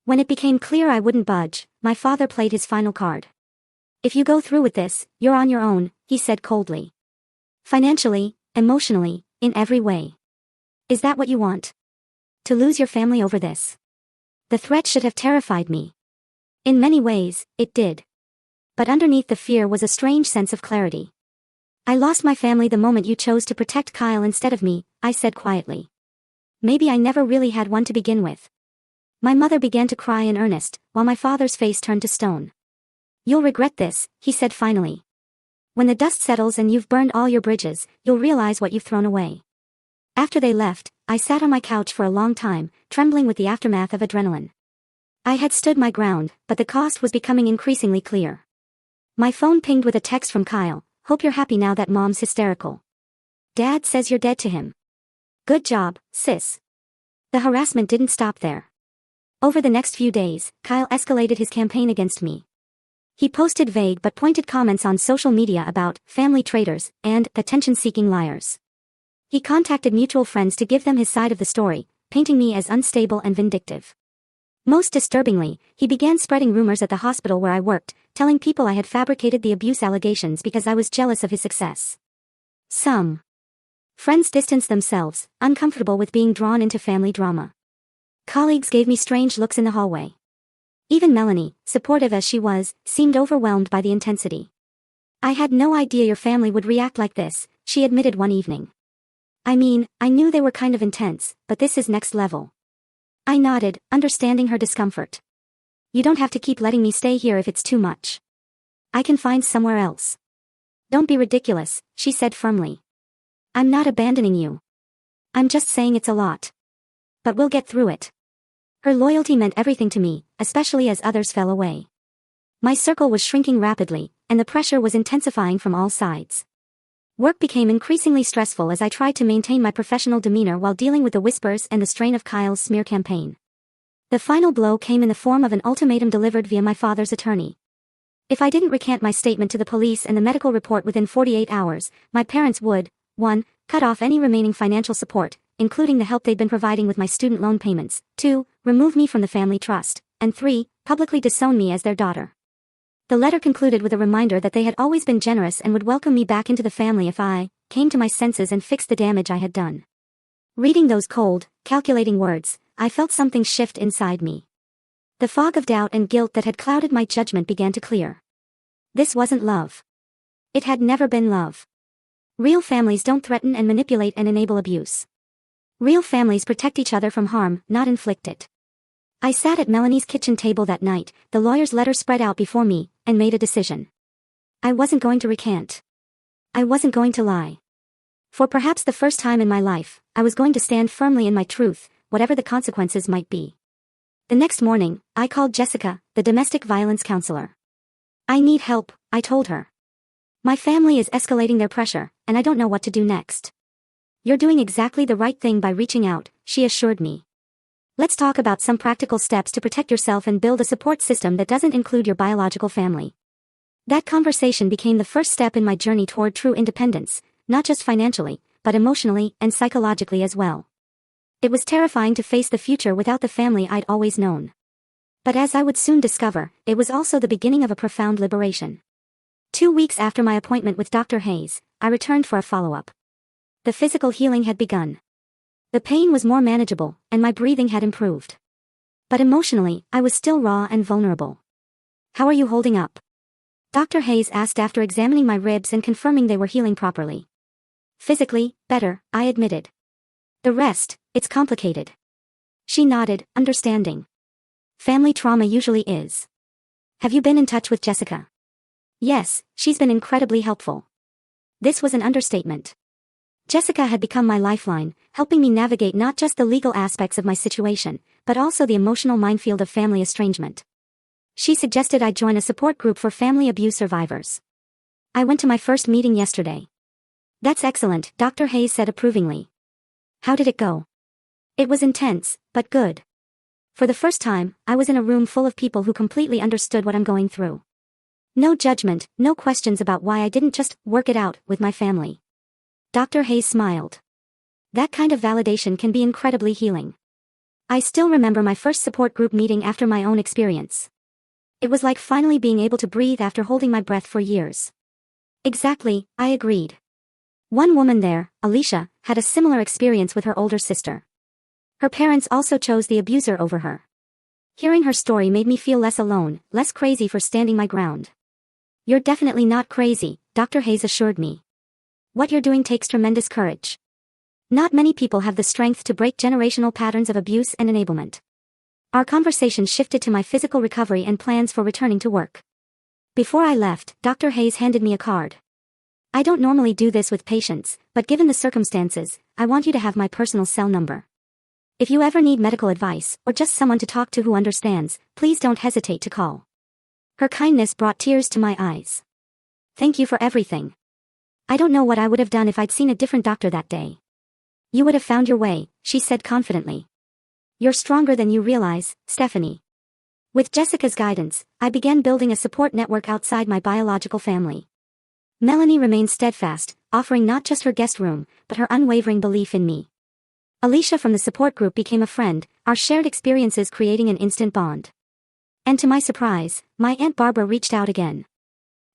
When it became clear I wouldn't budge, my father played his final card. If you go through with this, you're on your own, he said coldly. Financially, emotionally, in every way. Is that what you want? To lose your family over this? The threat should have terrified me. In many ways, it did. But underneath the fear was a strange sense of clarity. I lost my family the moment you chose to protect Kyle instead of me, I said quietly. Maybe I never really had one to begin with. My mother began to cry in earnest, while my father's face turned to stone. You'll regret this, he said finally. When the dust settles and you've burned all your bridges, you'll realize what you've thrown away. After they left, I sat on my couch for a long time, trembling with the aftermath of adrenaline. I had stood my ground, but the cost was becoming increasingly clear. My phone pinged with a text from Kyle. Hope you're happy now that Mom's hysterical. Dad says you're dead to him. Good job, sis. The harassment didn't stop there. Over the next few days, Kyle escalated his campaign against me. He posted vague but pointed comments on social media about family traitors and attention-seeking liars. He contacted mutual friends to give them his side of the story, painting me as unstable and vindictive. Most disturbingly, he began spreading rumors at the hospital where I worked, telling people I had fabricated the abuse allegations because I was jealous of his success. Some friends distanced themselves, uncomfortable with being drawn into family drama. Colleagues gave me strange looks in the hallway. Even Melanie, supportive as she was, seemed overwhelmed by the intensity. "I had no idea your family would react like this," she admitted one evening. "I mean, I knew they were kind of intense, but this is next level." I nodded, understanding her discomfort. "You don't have to keep letting me stay here if it's too much. I can find somewhere else." "Don't be ridiculous," she said firmly. "I'm not abandoning you. I'm just saying it's a lot. But we'll get through it." Her loyalty meant everything to me, especially as others fell away. My circle was shrinking rapidly, and the pressure was intensifying from all sides. Work became increasingly stressful as I tried to maintain my professional demeanor while dealing with the whispers and the strain of Kyle's smear campaign. The final blow came in the form of an ultimatum delivered via my father's attorney. If I didn't recant my statement to the police and the medical report within 48 hours, my parents would, 1. Cut off any remaining financial support, including the help they'd been providing with my student loan payments, 2. Remove me from the family trust, and 3. Publicly disown me as their daughter. The letter concluded with a reminder that they had always been generous and would welcome me back into the family if I came to my senses and fixed the damage I had done. Reading those cold, calculating words, I felt something shift inside me. The fog of doubt and guilt that had clouded my judgment began to clear. This wasn't love. It had never been love. Real families don't threaten and manipulate and enable abuse. Real families protect each other from harm, not inflict it. I sat at Melanie's kitchen table that night, the lawyer's letter spread out before me, and made a decision. I wasn't going to recant. I wasn't going to lie. For perhaps the first time in my life, I was going to stand firmly in my truth, whatever the consequences might be. The next morning, I called Jessica, the domestic violence counselor. "I need help," I told her. "My family is escalating their pressure, and I don't know what to do next." "You're doing exactly the right thing by reaching out," she assured me. "Let's talk about some practical steps to protect yourself and build a support system that doesn't include your biological family." That conversation became the first step in my journey toward true independence, not just financially, but emotionally and psychologically as well. It was terrifying to face the future without the family I'd always known. But as I would soon discover, it was also the beginning of a profound liberation. 2 weeks after my appointment with Dr. Hayes, I returned for a follow-up. The physical healing had begun. The pain was more manageable, and my breathing had improved. But emotionally, I was still raw and vulnerable. "How are you holding up?" Dr. Hayes asked after examining my ribs and confirming they were healing properly. "Physically, better," I admitted. "The rest, it's complicated." She nodded, understanding. Family trauma usually is. "Have you been in touch with Jessica?" "Yes, she's been incredibly helpful." This was an understatement. Jessica had become my lifeline, helping me navigate not just the legal aspects of my situation, but also the emotional minefield of family estrangement. She suggested I join a support group for family abuse survivors. I went to my first meeting yesterday. "That's excellent," Dr. Hayes said approvingly. "How did it go?" "It was intense, but good. For the first time, I was in a room full of people who completely understood what I'm going through. No judgment, no questions about why I didn't just work it out with my family." Dr. Hayes smiled. That kind of validation can be incredibly healing. I still remember my first support group meeting after my own experience. It was like finally being able to breathe after holding my breath for years. "Exactly," I agreed. One woman there, Alicia, had a similar experience with her older sister. Her parents also chose the abuser over her. Hearing her story made me feel less alone, less crazy for standing my ground. "You're definitely not crazy," Dr. Hayes assured me. "What you're doing takes tremendous courage. Not many people have the strength to break generational patterns of abuse and enablement." Our conversation shifted to my physical recovery and plans for returning to work. Before I left, Dr. Hayes handed me a card. "I don't normally do this with patients, but given the circumstances, I want you to have my personal cell number. If you ever need medical advice, or just someone to talk to who understands, please don't hesitate to call." Her kindness brought tears to my eyes. "Thank you for everything. I don't know what I would have done if I'd seen a different doctor that day." "You would have found your way," she said confidently. "You're stronger than you realize, Stephanie." With Jessica's guidance, I began building a support network outside my biological family. Melanie remained steadfast, offering not just her guest room, but her unwavering belief in me. Alicia from the support group became a friend, our shared experiences creating an instant bond. And to my surprise, my Aunt Barbara reached out again.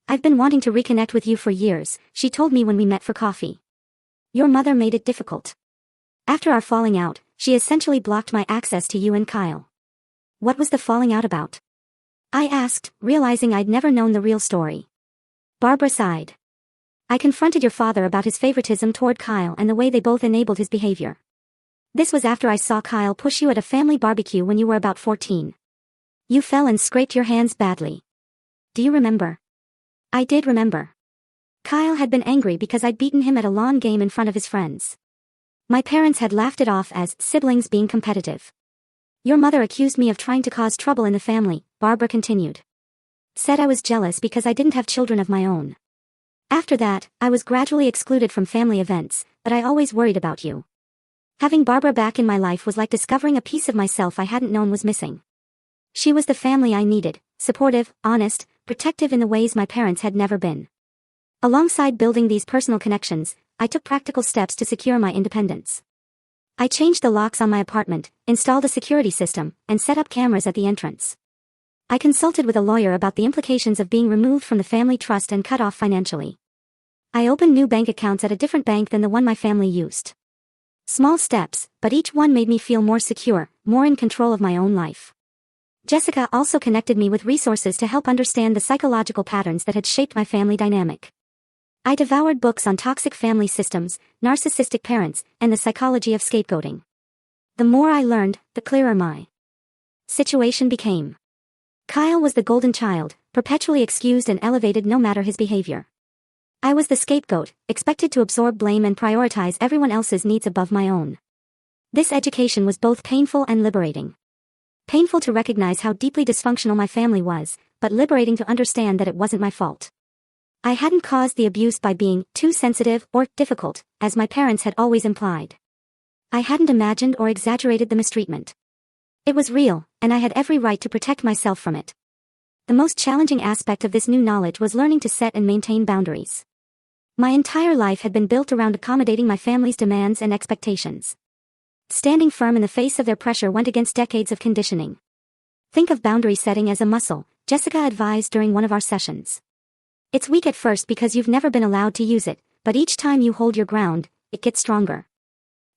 "I've been wanting to reconnect with you for years," she told me when we met for coffee. "Your mother made it difficult. After our falling out, she essentially blocked my access to you and Kyle." "What was the falling out about?" I asked, realizing I'd never known the real story. Barbara sighed. "I confronted your father about his favoritism toward Kyle and the way they both enabled his behavior. This was after I saw Kyle push you at a family barbecue when you were about 14. You fell and scraped your hands badly. Do you remember?" I did remember. Kyle had been angry because I'd beaten him at a lawn game in front of his friends. My parents had laughed it off as siblings being competitive. "Your mother accused me of trying to cause trouble in the family," Barbara continued. "Said I was jealous because I didn't have children of my own. After that, I was gradually excluded from family events, but I always worried about you." Having Barbara back in my life was like discovering a piece of myself I hadn't known was missing. She was the family I needed, supportive, honest, protective in the ways my parents had never been. Alongside building these personal connections, I took practical steps to secure my independence. I changed the locks on my apartment, installed a security system, and set up cameras at the entrance. I consulted with a lawyer about the implications of being removed from the family trust and cut off financially. I opened new bank accounts at a different bank than the one my family used. Small steps, but each one made me feel more secure, more in control of my own life. Jessica also connected me with resources to help understand the psychological patterns that had shaped my family dynamic. I devoured books on toxic family systems, narcissistic parents, and the psychology of scapegoating. The more I learned, the clearer my situation became. Kyle was the golden child, perpetually excused and elevated no matter his behavior. I was the scapegoat, expected to absorb blame and prioritize everyone else's needs above my own. This education was both painful and liberating. Painful to recognize how deeply dysfunctional my family was, but liberating to understand that it wasn't my fault. I hadn't caused the abuse by being too sensitive or difficult, as my parents had always implied. I hadn't imagined or exaggerated the mistreatment. It was real, and I had every right to protect myself from it. The most challenging aspect of this new knowledge was learning to set and maintain boundaries. My entire life had been built around accommodating my family's demands and expectations. Standing firm in the face of their pressure went against decades of conditioning. "Think of boundary setting as a muscle," Jessica advised during one of our sessions. "It's weak at first because you've never been allowed to use it, but each time you hold your ground, it gets stronger."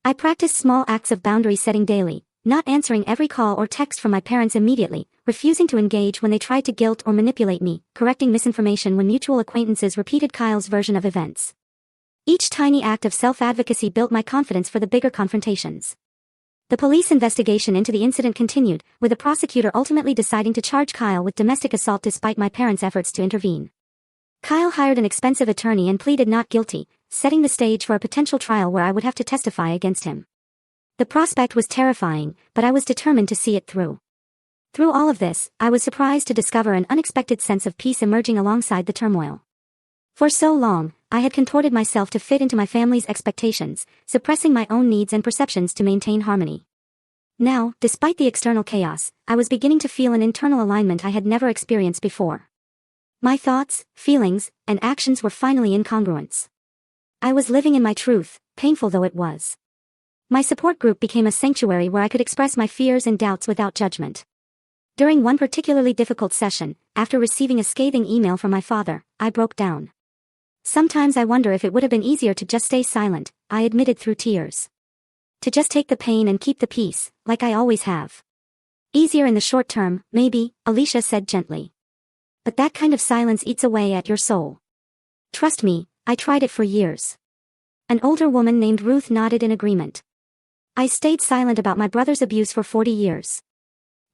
I practiced small acts of boundary setting daily, not answering every call or text from my parents immediately, refusing to engage when they tried to guilt or manipulate me, correcting misinformation when mutual acquaintances repeated Kyle's version of events. Each tiny act of self-advocacy built my confidence for the bigger confrontations. The police investigation into the incident continued, with the prosecutor ultimately deciding to charge Kyle with domestic assault despite my parents' efforts to intervene. Kyle hired an expensive attorney and pleaded not guilty, setting the stage for a potential trial where I would have to testify against him. The prospect was terrifying, but I was determined to see it through. Through all of this, I was surprised to discover an unexpected sense of peace emerging alongside the turmoil. For so long, I had contorted myself to fit into my family's expectations, suppressing my own needs and perceptions to maintain harmony. Now, despite the external chaos, I was beginning to feel an internal alignment I had never experienced before. My thoughts, feelings, and actions were finally in congruence. I was living in my truth, painful though it was. My support group became a sanctuary where I could express my fears and doubts without judgment. During one particularly difficult session, after receiving a scathing email from my father, I broke down. "Sometimes I wonder if it would have been easier to just stay silent," I admitted through tears. "To just take the pain and keep the peace, like I always have." "Easier in the short term, maybe," Alicia said gently. "But that kind of silence eats away at your soul. Trust me, I tried it for years." An older woman named Ruth nodded in agreement. "I stayed silent about my brother's abuse for 40 years.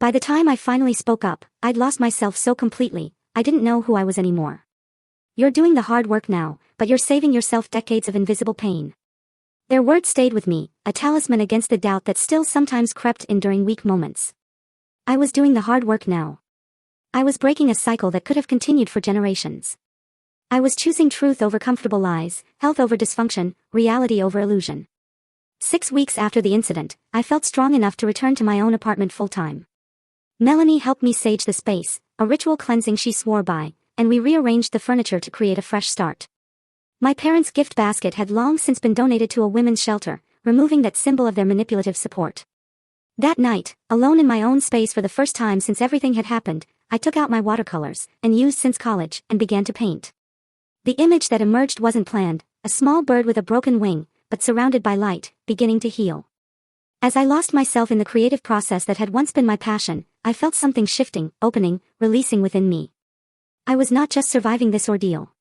By the time I finally spoke up, I'd lost myself so completely, I didn't know who I was anymore." "You're doing the hard work now, but you're saving yourself decades of invisible pain." Their words stayed with me, a talisman against the doubt that still sometimes crept in during weak moments. I was doing the hard work now. I was breaking a cycle that could have continued for generations. I was choosing truth over comfortable lies, health over dysfunction, reality over illusion. 6 weeks after the incident, I felt strong enough to return to my own apartment full-time. Melanie helped me sage the space, a ritual cleansing she swore by, and we rearranged the furniture to create a fresh start. My parents' gift basket had long since been donated to a women's shelter, removing that symbol of their manipulative support. That night, alone in my own space for the first time since everything had happened, I took out my watercolors, and used since college, and began to paint. The image that emerged wasn't planned, a small bird with a broken wing, but surrounded by light, beginning to heal. As I lost myself in the creative process that had once been my passion, I felt something shifting, opening, releasing within me. I was not just surviving this ordeal.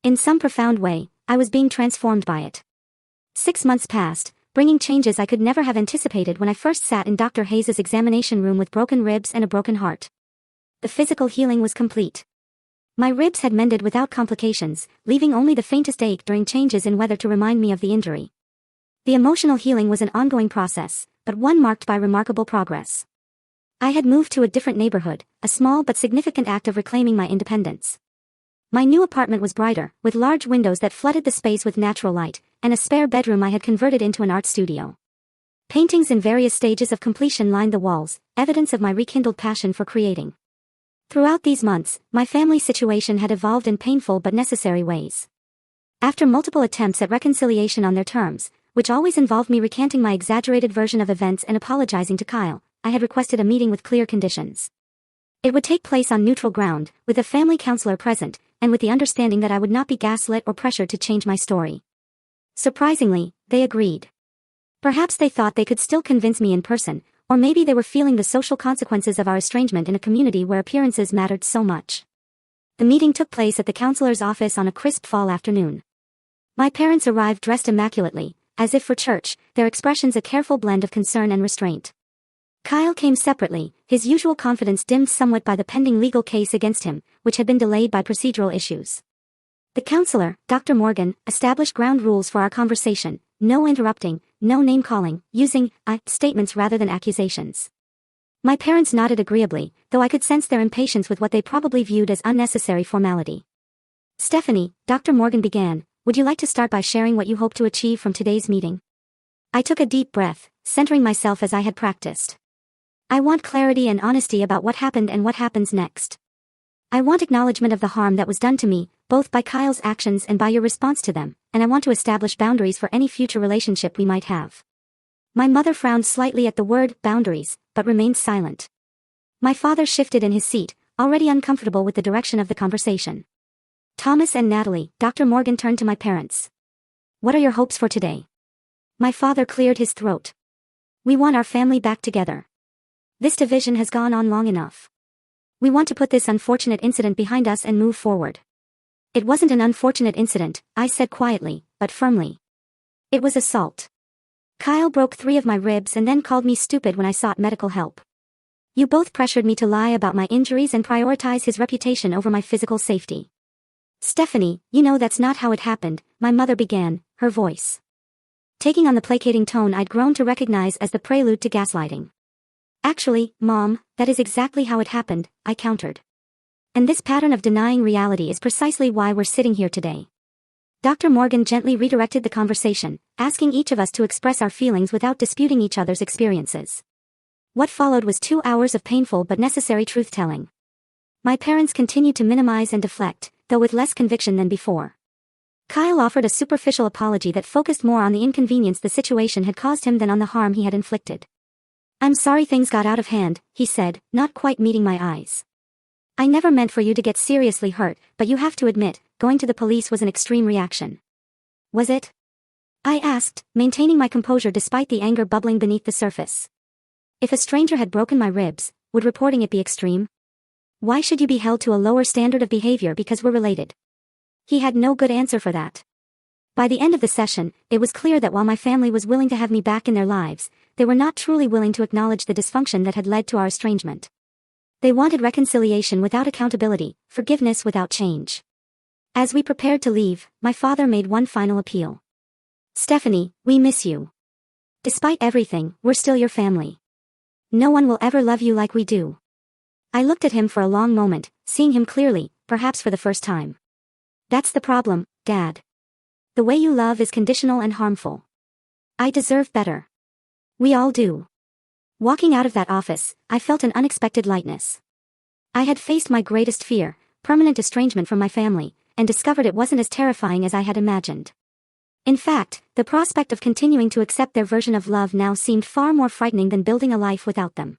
In some profound way, I was being transformed by it. 6 months passed, bringing changes I could never have anticipated when I first sat in Dr. Hayes's examination room with broken ribs and a broken heart. The physical healing was complete. My ribs had mended without complications, leaving only the faintest ache during changes in weather to remind me of the injury. The emotional healing was an ongoing process, but one marked by remarkable progress. I had moved to a different neighborhood, a small but significant act of reclaiming my independence. My new apartment was brighter, with large windows that flooded the space with natural light, and a spare bedroom I had converted into an art studio. Paintings in various stages of completion lined the walls, evidence of my rekindled passion for creating. Throughout these months, my family situation had evolved in painful but necessary ways. After multiple attempts at reconciliation on their terms, which always involved me recanting my exaggerated version of events and apologizing to Kyle, I had requested a meeting with clear conditions. It would take place on neutral ground, with a family counselor present, and with the understanding that I would not be gaslit or pressured to change my story. Surprisingly, they agreed. Perhaps they thought they could still convince me in person, or maybe they were feeling the social consequences of our estrangement in a community where appearances mattered so much. The meeting took place at the counselor's office on a crisp fall afternoon. My parents arrived dressed immaculately, as if for church, their expressions a careful blend of concern and restraint. Kyle came separately, his usual confidence dimmed somewhat by the pending legal case against him, which had been delayed by procedural issues. The counselor, Dr. Morgan, established ground rules for our conversation: no interrupting, no name-calling, using I statements rather than accusations. My parents nodded agreeably, though I could sense their impatience with what they probably viewed as unnecessary formality. "Stephanie," Dr. Morgan began, "would you like to start by sharing what you hope to achieve from today's meeting?" I took a deep breath, centering myself as I had practiced. "I want clarity and honesty about what happened and what happens next. I want acknowledgement of the harm that was done to me, both by Kyle's actions and by your response to them, and I want to establish boundaries for any future relationship we might have." My mother frowned slightly at the word boundaries, but remained silent. My father shifted in his seat, already uncomfortable with the direction of the conversation. "Thomas and Natalie," Dr. Morgan turned to my parents. "What are your hopes for today?" My father cleared his throat. "We want our family back together. This division has gone on long enough. We want to put this unfortunate incident behind us and move forward." "It wasn't an unfortunate incident," I said quietly, but firmly. "It was assault. Kyle broke 3 of my ribs and then called me stupid when I sought medical help. You both pressured me to lie about my injuries and prioritize his reputation over my physical safety." "Stephanie, you know that's not how it happened," my mother began, her voice taking on the placating tone I'd grown to recognize as the prelude to gaslighting. "Actually, Mom, that is exactly how it happened," I countered. "And this pattern of denying reality is precisely why we're sitting here today." Dr. Morgan gently redirected the conversation, asking each of us to express our feelings without disputing each other's experiences. What followed was 2 hours of painful but necessary truth-telling. My parents continued to minimize and deflect, though with less conviction than before. Kyle offered a superficial apology that focused more on the inconvenience the situation had caused him than on the harm he had inflicted. "I'm sorry things got out of hand," he said, not quite meeting my eyes. "I never meant for you to get seriously hurt, but you have to admit, going to the police was an extreme reaction." "Was it?" I asked, maintaining my composure despite the anger bubbling beneath the surface. If a stranger had broken my ribs, would reporting it be extreme? Why should you be held to a lower standard of behavior because we're related? He had no good answer for that. By the end of the session, it was clear that while my family was willing to have me back in their lives, they were not truly willing to acknowledge the dysfunction that had led to our estrangement. They wanted reconciliation without accountability, forgiveness without change. As we prepared to leave, my father made one final appeal. "Stephanie, we miss you. Despite everything, we're still your family. No one will ever love you like we do." I looked at him for a long moment, seeing him clearly, perhaps for the first time. "That's the problem, Dad. The way you love is conditional and harmful. I deserve better. We all do. Walking out of that office, I felt an unexpected lightness. I had faced my greatest fear, permanent estrangement from my family, and discovered it wasn't as terrifying as I had imagined. In fact, the prospect of continuing to accept their version of love now seemed far more frightening than building a life without them.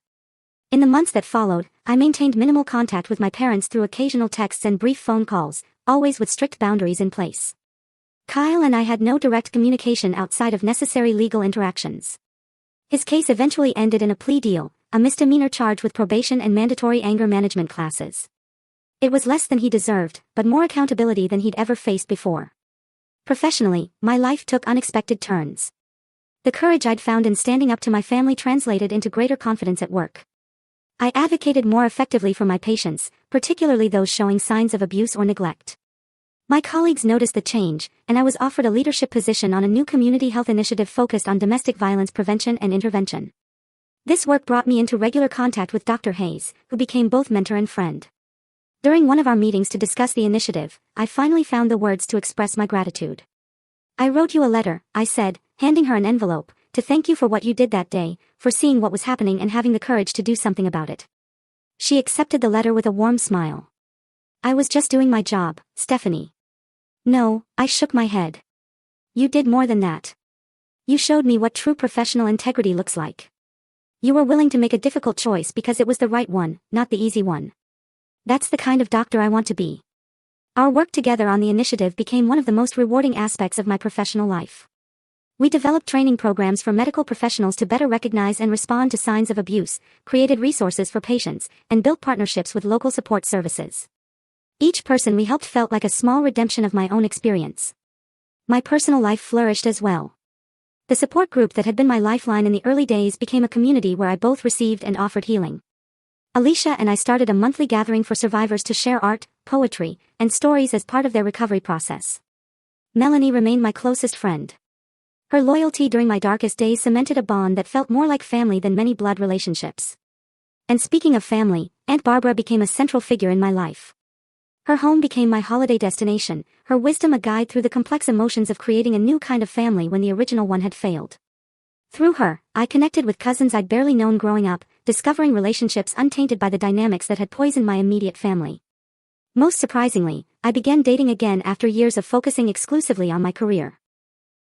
In the months that followed, I maintained minimal contact with my parents through occasional texts and brief phone calls, always with strict boundaries in place. Kyle and I had no direct communication outside of necessary legal interactions. His case eventually ended in a plea deal, a misdemeanor charge with probation and mandatory anger management classes. It was less than he deserved, but more accountability than he'd ever faced before. Professionally, my life took unexpected turns. The courage I'd found in standing up to my family translated into greater confidence at work. I advocated more effectively for my patients, particularly those showing signs of abuse or neglect. My colleagues noticed the change, and I was offered a leadership position on a new community health initiative focused on domestic violence prevention and intervention. This work brought me into regular contact with Dr. Hayes, who became both mentor and friend. During one of our meetings to discuss the initiative, I finally found the words to express my gratitude. "I wrote you a letter," I said, handing her an envelope, "to thank you for what you did that day, for seeing what was happening and having the courage to do something about it." She accepted the letter with a warm smile. "I was just doing my job, Stephanie." "No," I shook my head. "You did more than that. You showed me what true professional integrity looks like. You were willing to make a difficult choice because it was the right one, not the easy one. That's the kind of doctor I want to be." Our work together on the initiative became one of the most rewarding aspects of my professional life. We developed training programs for medical professionals to better recognize and respond to signs of abuse, created resources for patients, and built partnerships with local support services. Each person we helped felt like a small redemption of my own experience. My personal life flourished as well. The support group that had been my lifeline in the early days became a community where I both received and offered healing. Alicia and I started a monthly gathering for survivors to share art, poetry, and stories as part of their recovery process. Melanie remained my closest friend. Her loyalty during my darkest days cemented a bond that felt more like family than many blood relationships. And speaking of family, Aunt Barbara became a central figure in my life. Her home became my holiday destination, her wisdom a guide through the complex emotions of creating a new kind of family when the original one had failed. Through her, I connected with cousins I'd barely known growing up, discovering relationships untainted by the dynamics that had poisoned my immediate family. Most surprisingly, I began dating again after years of focusing exclusively on my career.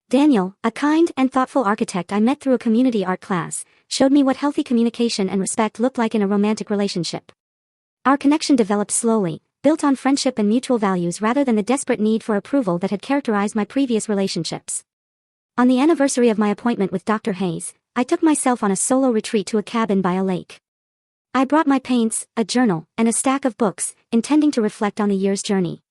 Daniel, a kind and thoughtful architect I met through a community art class, showed me what healthy communication and respect looked like in a romantic relationship. Our connection developed slowly, built on friendship and mutual values rather than the desperate need for approval that had characterized my previous relationships. On the anniversary of my appointment with Dr. Hayes, I took myself on a solo retreat to a cabin by a lake. I brought my paints, a journal, and a stack of books, intending to reflect on the year's journey.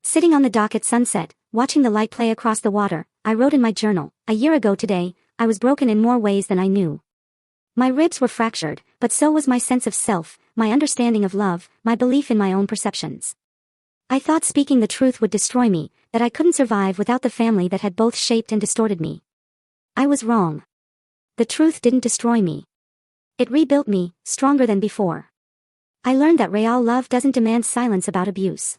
Sitting on the dock at sunset, watching the light play across the water, I wrote in my journal, "A year ago today, I was broken in more ways than I knew. My ribs were fractured, but so was my sense of self, my understanding of love, my belief in my own perceptions. I thought speaking the truth would destroy me, that I couldn't survive without the family that had both shaped and distorted me. I was wrong. The truth didn't destroy me. It rebuilt me, stronger than before. I learned that real love doesn't demand silence about abuse.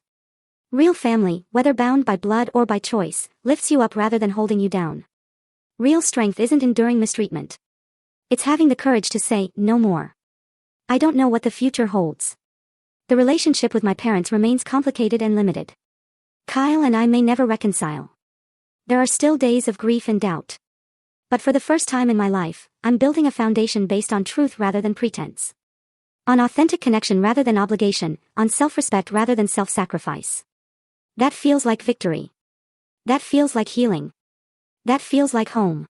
Real family, whether bound by blood or by choice, lifts you up rather than holding you down. Real strength isn't enduring mistreatment. It's having the courage to say, no more. I don't know what the future holds. The relationship with my parents remains complicated and limited. Kyle and I may never reconcile. There are still days of grief and doubt. But for the first time in my life, I'm building a foundation based on truth rather than pretense. On authentic connection rather than obligation, on self-respect rather than self-sacrifice. That feels like victory. That feels like healing. That feels like home.